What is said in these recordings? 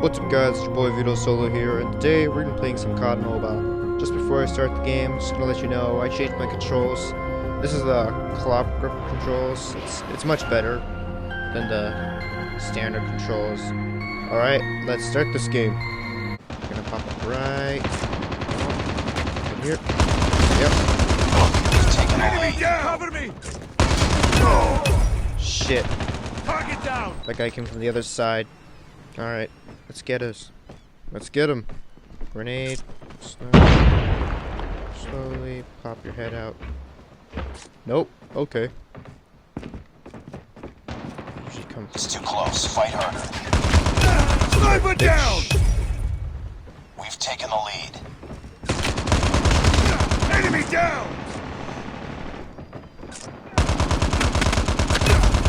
What's up guys, it's your boy Vito Solo here, and today we're going to be playing some COD Mobile. Just before I start the game, just going to let you know, I changed my controls. This is the clock grip controls. It's much better than the standard controls. Alright, let's start this game. I'm going to pop it right here. Yep. Enemy down! Cover me! Shit. Target down! That guy came from the other side. Alright, let's get us. Let's get him. Grenade. Slowly pop your head out. Nope. Okay. It's too close. Fight harder. Sniper down! We've taken the lead. Enemy down!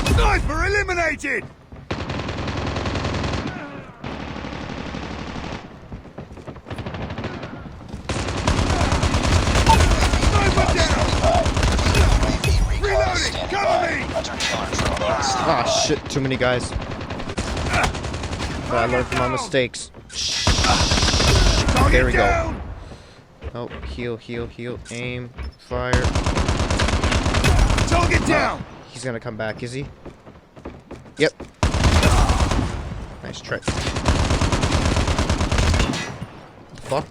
Sniper eliminated! Ah, shit, too many guys. But I learned from my mistakes. There we go. Oh, heal, heal, heal. Aim, fire. Target down! He's gonna come back, is he? Yep. Nice trick. Fuck.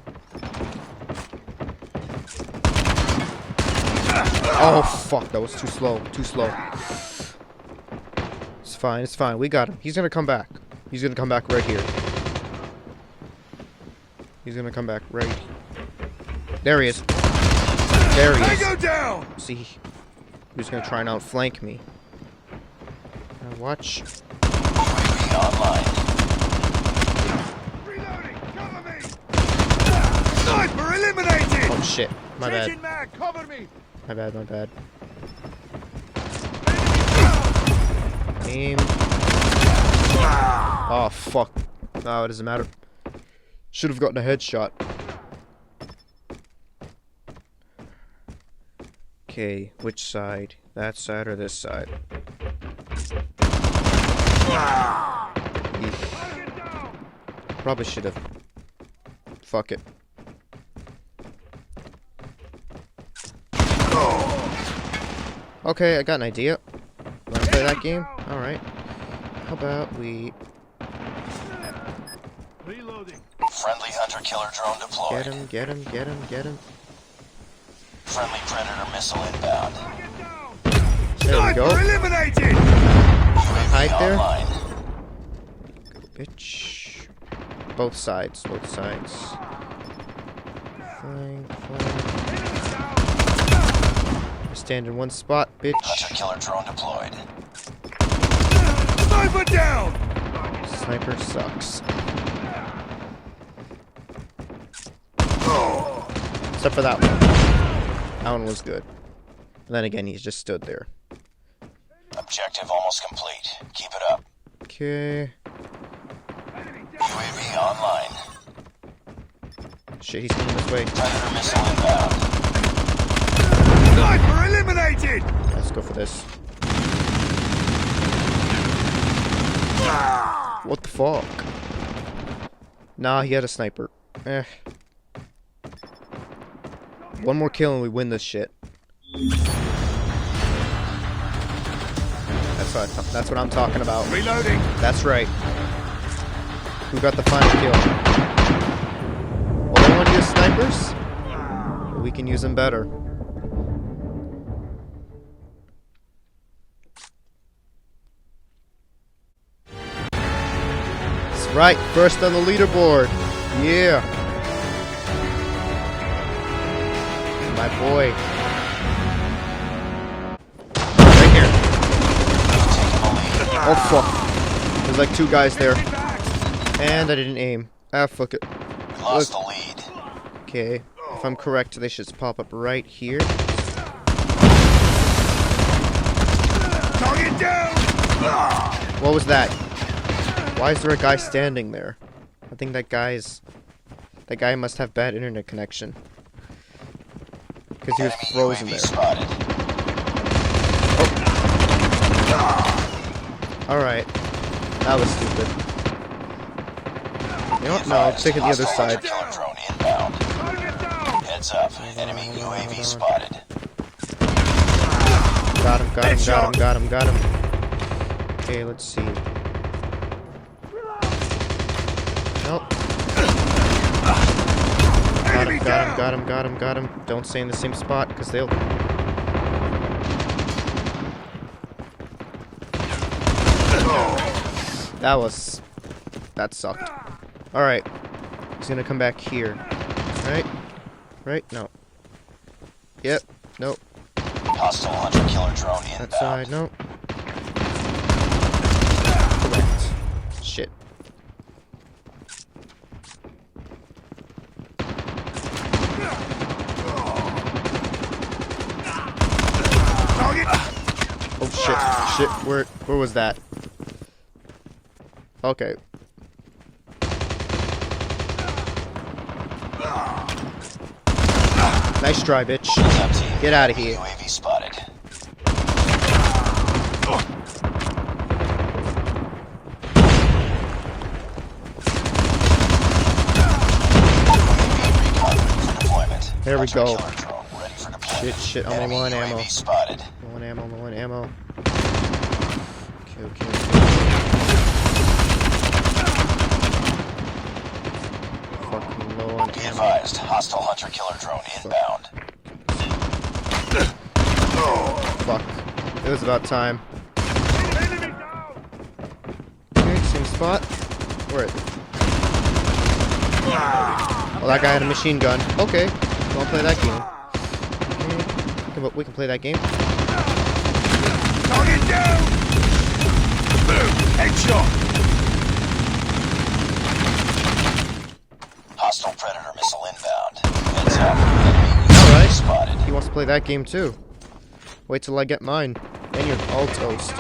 Oh, fuck, that was too slow. Too slow. It's fine, it's fine. We got him. He's gonna come back. He's gonna come back right here. He's gonna come back right. There he is. There he is. Go down! See, he's gonna try and outflank me. Now watch. UAV online. Reloading! Cover me! Sniper eliminated! Oh shit. My bad. Changing mag, cover me! My bad, my bad. Aim. Oh, fuck. No, it doesn't matter. Should have gotten a headshot. Okay, which side? That side or this side? Eesh. Probably should have. Fuck it. Okay, I got an idea. Wanna play that game? Alright. How about we Reloading. Friendly hunter-killer drone deployed. get him, get him, get him, get him. Friendly predator missile inbound. There we go. Sniper eliminated! Hide there. Online. Bitch. Both sides, both sides. Flying, flying. Stand in one spot, bitch. Hunter-killer drone deployed. Sniper down! Sniper sucks. Except for that one. That one was good. And then again, he's just stood there. Objective almost complete. Keep it up. Okay. UAV online. Shit, he's coming this way. Predator missile inbound. Sniper eliminated! Let's go for this. What the fuck? Nah, he had a sniper. Eh. One more kill and we win this shit. That's what I'm talking about. Reloading! That's right. Who got the final kill? Well, they want to use snipers? But we can use them better. That's right, first on the leaderboard. Yeah. My boy. Right here. Oh fuck. There's like two guys there. And I didn't aim. Ah, fuck it. We lost the lead. Okay. If I'm correct, they should pop up right here. Target down! What was that? Why is there a guy standing there? I think that guy must have bad internet connection. Because he was Enemy frozen UAV there. spotted. Alright. That was stupid. You know what? No, I'll take it the other side. Killer drone inbound. Target down! Heads up. Enemy UAV spotted. Got him, got him, got him, got him, got him. Okay, let's see. Nope. Got him, got him, got him, got him, got him. Don't stay in the same spot, because they'll... That sucked. Alright. He's gonna come back here. Right? Right? No. Yep. Nope. Hostile hunter killer drone inbound. That side, nope. Correct. Shit. Oh shit. Shit. Where was that? Okay. Nice try, bitch. Get out of here. UAV spotted. There we go. Shit, Shit, I'm on one ammo. Spotted. One ammo, one ammo. Okay. Fucking low on Be ammo. advised, hostile hunter killer drone inbound. Fuck. It was about time. Okay, same spot. Where is it? Well, that guy had a machine gun. Okay, don't play that game. Okay. We can play that game. Target down! Boom! Headshot! Hostile predator missile inbound. Heads up. Enemy Alright. spotted. He wants to play that game too. Wait till I get mine. And you're all toast.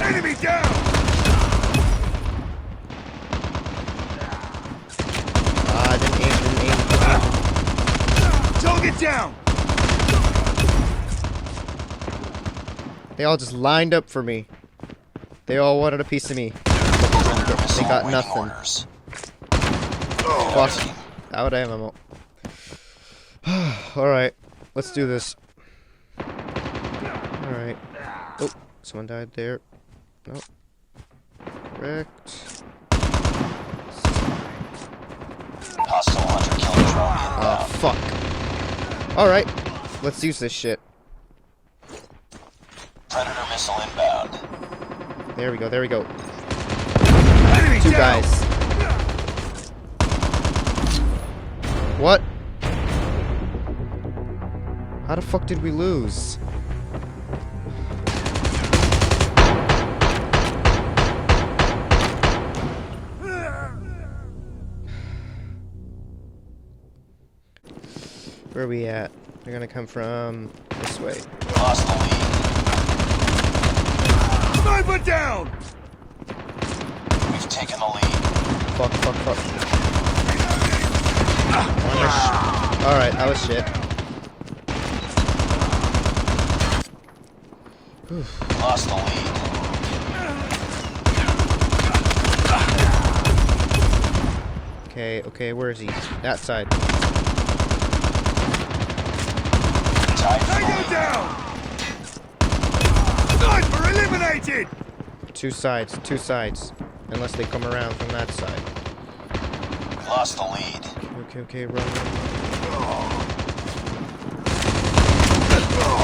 Enemy down! Didn't aim. Target down! They all just lined up for me. They all wanted a piece of me. Predator They missile got awaiting nothing. orders. Fuck. Out of ammo. Alright, let's do this. Alright. Oh, someone died there. Nope. Correct. Hostile hunter killer drone inbound. Fuck. Alright, let's use this shit. Predator missile inbound. There we go, there we go. Enemy Two down! guys. What? How the fuck did we lose? Where are we at? They're gonna come from this way. Lost the lead. Sniper down! We've taken the lead. Fuck. Alright, that was shit. Lost the lead. Okay, where is he? That side. Tied for the Tango lead. down! Sniper eliminated! Two sides. Unless they come around from that side. Lost the lead. Okay, run.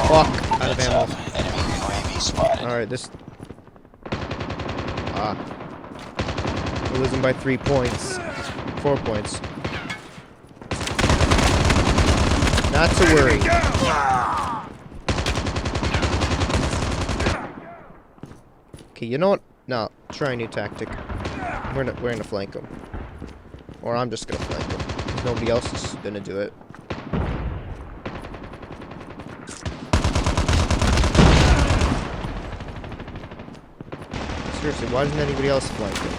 Fuck, out of Heads ammo. up. Enemy UAV spotted. Alright, this... We're losing by 3 points. 4 points. Not to worry. Okay, you know what? No, try a new tactic. We're gonna flank them. Or I'm just gonna flank them. Nobody else is gonna do it. Seriously, why doesn't anybody else flank them?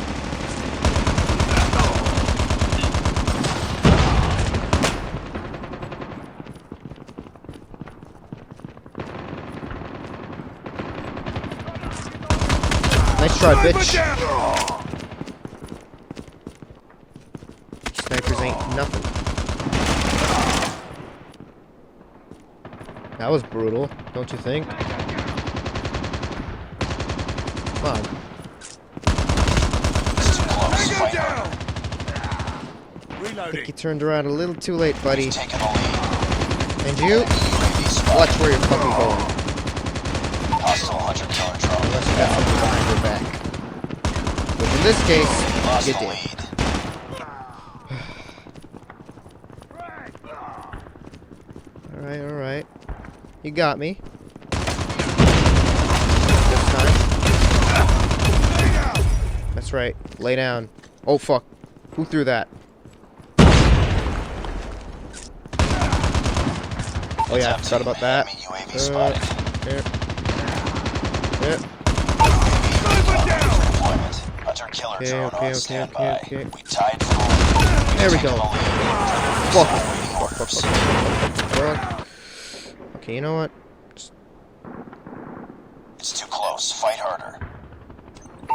Nice try, Sniper bitch. down! Snipers ain't nothing. That was brutal, don't you think? Come on. Tango down! I think Reloading. you turned around a little too late, buddy. Taking the lead. And you? Watch where you're fucking going. Hostile hunter-killer drone. Unless you got something behind your back. Which in this case, Lost you the did. lead. Alright, alright. You got me. This time. That's right. Lay down. Oh, fuck. Who threw that? Oh, yeah, I forgot about that. Enemy UAV spotted. Here. Here. Sniper down! Deployment. Hunter-killer Okay, drone okay, on okay, standby. okay. We tied for the lead. There we Taking go. the lead. Fuck. Awaiting Fuck, orders. fuck. Okay, you know what? Just It's too close. Fight harder.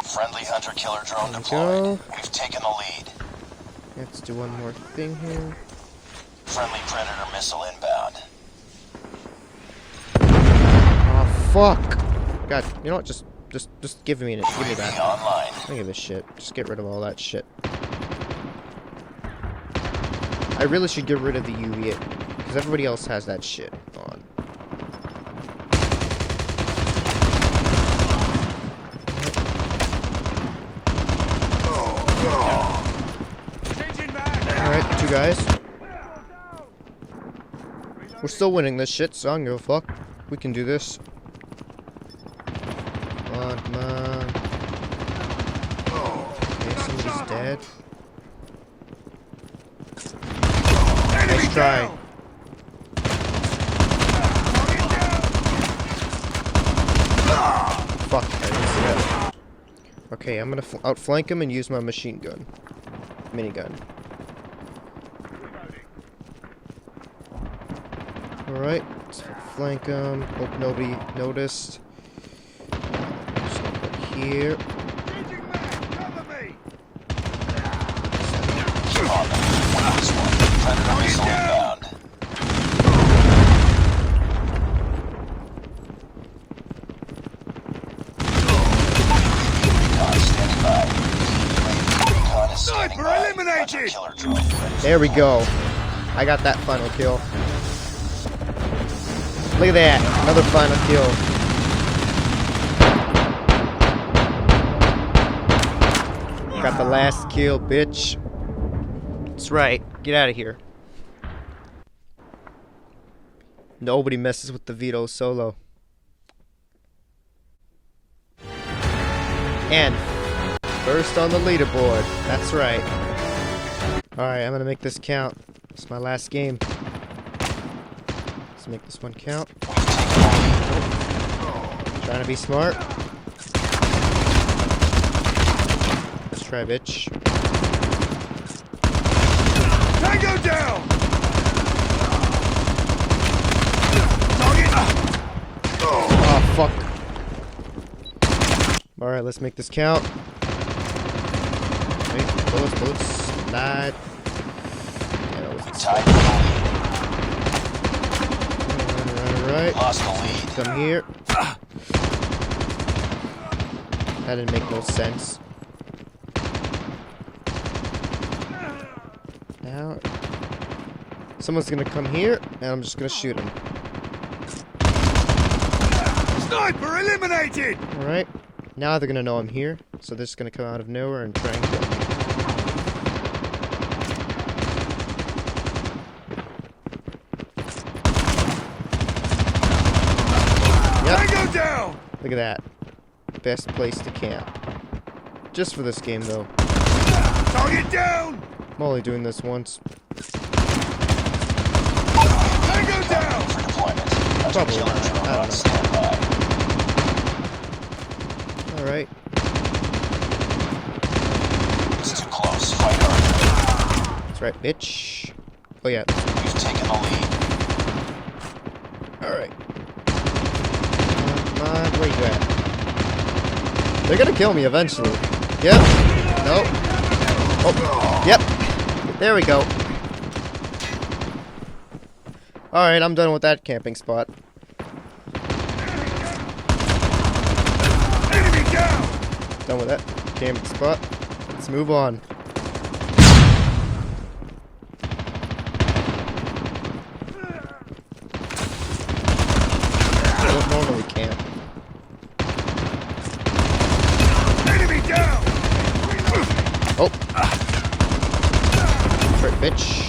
Friendly hunter-killer drone There we deployed. go. We've taken the lead. let's do one more thing here. Friendly Predator missile inbound. Oh, fuck. God, you know what? Just give me that. Give me UAV that. online. I don't give a shit. Just get rid of all that shit. I really should get rid of the UV because everybody else has that shit on. Changing back! Alright, two guys. We're still winning this shit, so I don't give a fuck. We can do this. Come on, come on. Okay, somebody's dead. Enemy Nice try. down! Target down! Fuck, I didn't see that. Okay, I'm gonna outflank him and use my machine gun. Minigun. Alright, let's flank him. Hope nobody noticed. Just gonna put here. Changing back! Cover me! On them. Win this one. Predator missile inbound. Recon standing by. Recon is standing Sniper by. eliminated! Hunter-killer drone ready. There we go. I got that final kill. Look at that. Another final kill. Got the last kill, bitch. That's right. Get out of here. Nobody messes with the Vito solo. And first on the leaderboard. That's right. Alright, I'm gonna make this count. It's my last game. Let's make this one count. Trying to be smart. Let's try, bitch. Tango down! Target! Oh, fuck. Alright, let's make this count. Wait, bullets, slide. Tied for the Alright. lead. Lost the lead. Come here. That didn't make no sense. Now, someone's gonna come here, and I'm just gonna shoot him. Sniper eliminated! Alright. Now they're gonna know I'm here, so they're just gonna come out of nowhere and try and kill me. Yep. Tango down! Look at that. Best place to camp. Just for this game, though. Target down! I'm only doing this once. Tango down! For deployment. Probably Hunter-killer not. drone I on don't know. standby. Alright. It's too close. Fight harder. That's right, bitch. Oh, yeah. We've taken the lead. Alright. Come on, where you at? They're gonna kill me eventually. Yep. Nope. Oh. Yep. There we go. Alright, I'm done with that camping spot. Enemy down! Done with that camping spot. Let's move on. I don't normally camp. Enemy down! Oh. Frick, bitch.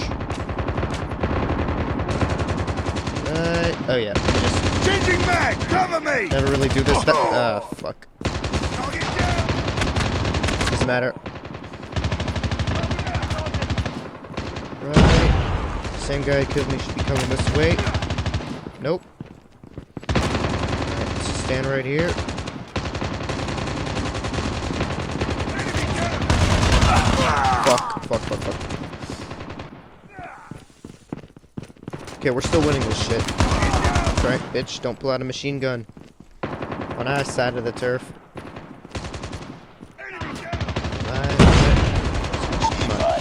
Oh yeah. I just Changing mag! Cover me! never really do this. Fuck. Target down! Doesn't matter. Right. Same guy who killed me should be coming this way. Nope. Alright, let's just stand right here. Fuck. Okay, we're still winning this shit. That's right, bitch. Don't pull out a machine gun on our side of the turf.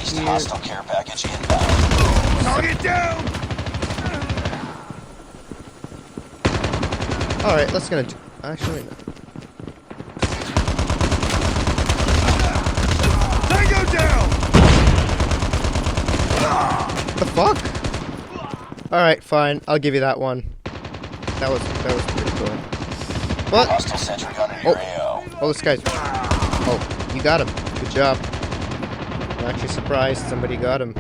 Be advised, hostile care package inbound. Target down! Alright, let's gonna do. Actually, no. Tango down! What the fuck? Alright, fine. I'll give you that one. That was pretty cool. What? Hostile sentry gun in your AO. Oh, this guy's. Oh, you got him. Good job. I'm actually surprised somebody got him.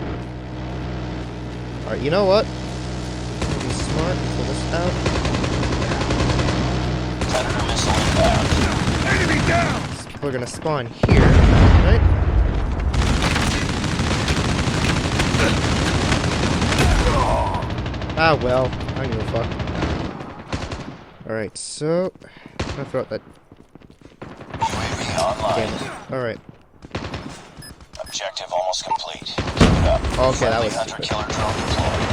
Alright, you know what? I'll be smart. Pull this out. Predator missile inbound. Enemy down! These people are gonna spawn here, right? Ah, well. I don't give a fuck. Alright, so. I'm gonna throw out that. UAV online. Damn it. Alright. Objective almost complete. Keep it up. Okay, that Friendly was hunter stupid. killer drone deployed.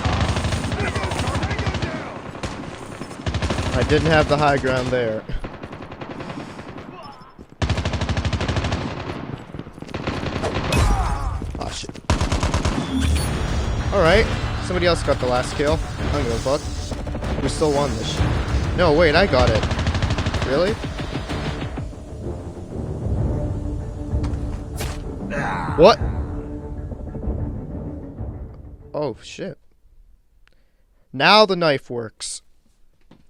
I didn't have the high ground there. Oh shit. Alright. Somebody else got the last kill. I don't give a fuck. We still won this shit. No, wait, I got it. Really? What? Oh shit. Now the knife works.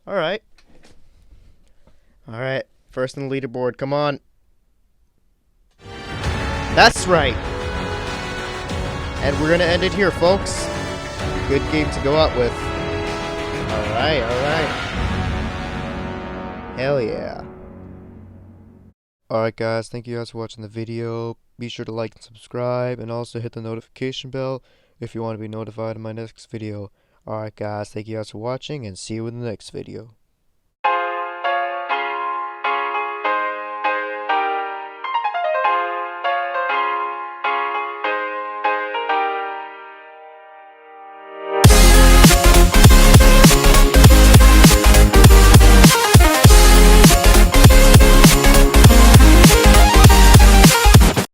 Alright. Alright. First on the leaderboard. Come on. That's right. And we're gonna end it here, folks. Good game to go out with. Alright, alright. Hell yeah. Alright guys, thank you guys for watching the video. Be sure to like and subscribe, and also hit the notification bell if you want to be notified of my next video. Alright guys, thank you guys for watching, and see you in the next video.